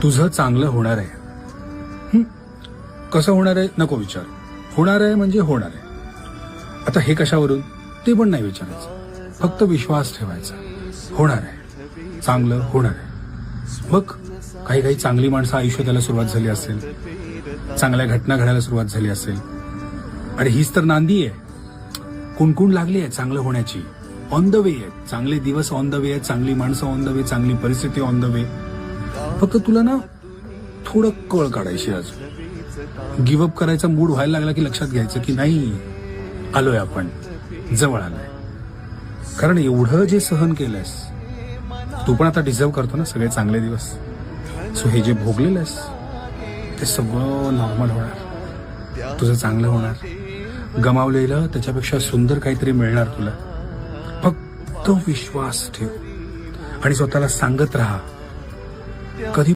तुझं चांगलं होणार आहे. कसं होणार आहे नको विचार. होणार आहे म्हणजे होणार आहे. आता हे कशावरून ते पण नाही विचारायचं, फक्त विश्वास ठेवायचा. होणार आहे, चांगलं होणार आहे. बघ, काही काही चांगली माणसं आयुष्यात यायला सुरुवात झाली असेल, चांगल्या घटना घडायला सुरुवात झाली असेल. आणि हीच तर नांदी आहे. कुणकुण लागली आहे चांगलं होण्याची. ऑन द वे आहे. चांगले दिवस ऑन द वे आहे, चांगली माणसं ऑन द वे, चांगली परिस्थिती ऑन द वे. फक्त तुला ना थोडं कळ काढायची. अजून गिव्हअप करायचा मूड व्हायला लागला की लक्षात घ्यायचं की नाही, आलोय आपण, जवळ आलोय. कारण एवढं जे सहन केलंयस तू पण आता डिझर्व करतो ना सगळे चांगले दिवस. सो हे जे भोगलेलंस ते सगळं नॉर्मल होणार, तुझं चांगलं होणार. गमावलेलं त्याच्यापेक्षा सुंदर काहीतरी मिळणार तुला. फक्त विश्वास ठेव आणि स्वतःला सांगत राहा, कधी